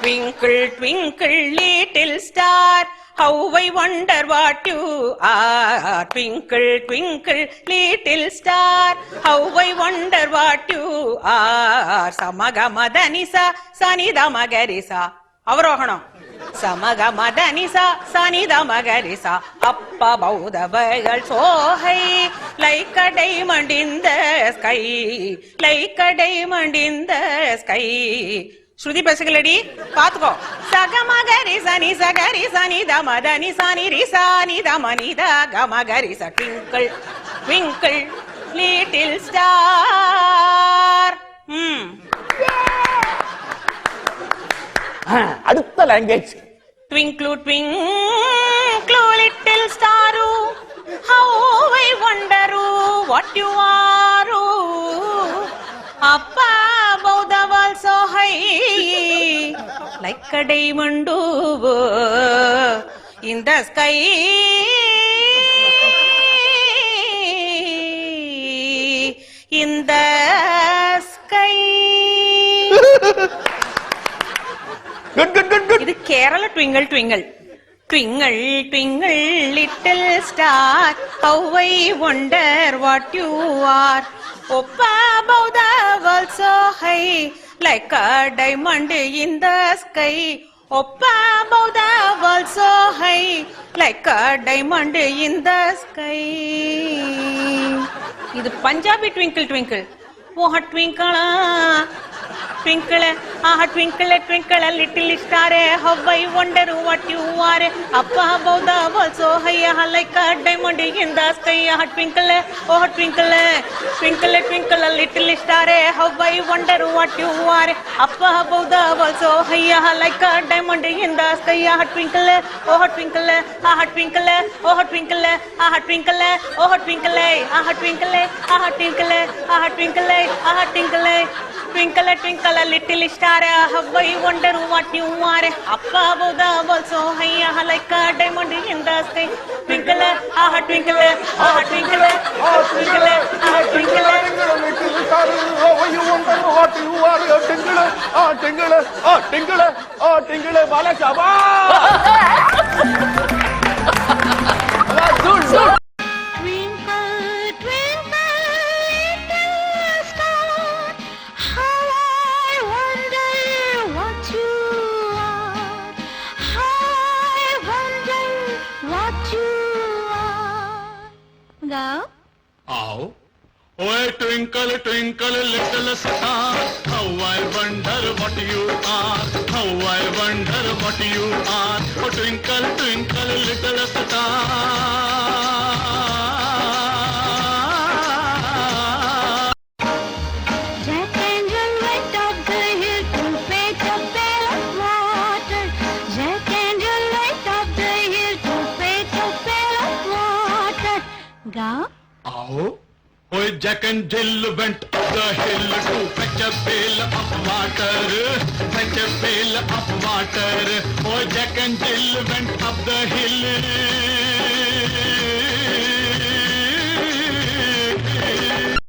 Twinkle, twinkle, little star, how I wonder what you are. Twinkle, twinkle, little star, how I wonder what you are. Samagamadhanisa, Sanidamagarisa. அவரோகணம். Samagamadhanisa, Sanidamagarisa. Up above the veil so high, like a diamond in the sky, like a diamond in the sky. ஸ்ருதி பேசுகளடி பாத்துக்கோ. சகமகரி சனி சகரி சனி தமதனி சனி ரிசானி தமனி த கமகரி ச. Twinkle twinkle little star. அடுத்த language. Twinkle twinkle little star, how I wonder what you are. Up above the world so high, like a diamond in the sky. In the sky. Good, good, good, good. இது Kerala twinkle twinkle. Twinkle, twinkle, little star, how I wonder what you are. Up above the world so high, like a diamond in the sky. Up above the world so high, like a diamond in the sky. இது Punjabi twinkle twinkle. ஓஹ ட்விங்கிளா twinkle, ah twinkle, twinkle, little star, how I wonder what you are. Up above the world so high, like a diamond in the sky. Ah twinkle, oh twinkle, twinkle, twinkle, little star, how I wonder what you are. Up above the world so high, like a diamond in the sky. Ah twinkle, oh twinkle, ah twinkle, oh twinkle, ah twinkle, oh twinkle, ah twinkle, ah twinkle, ah twinkle, ah twinkle. Twinkle, twinkle, little star, how I wonder what you are. Up above the world so high, like a diamond in the sky. Twinkle, ah twinkle, ah twinkle, ah twinkle, ah twinkle. Little star, how you wonder what you are. Twinkle, ah twinkle, ah twinkle, ah twinkle, bala shaba. Zoom, zoom. Ow. Oh, twinkle, twinkle, little star, how I wonder what you are. How I wonder what you are. Oh, twinkle, twinkle, little star. Jack and Jill went up the hill to fetch a pail of water. Jack and Jill went up the hill to fetch a pail of water. Go. Ow. Oh, Jack and Jill went up the hill to fetch a pail of water. Fetch a pail of water. Oh, Jack and Jill went up the hill.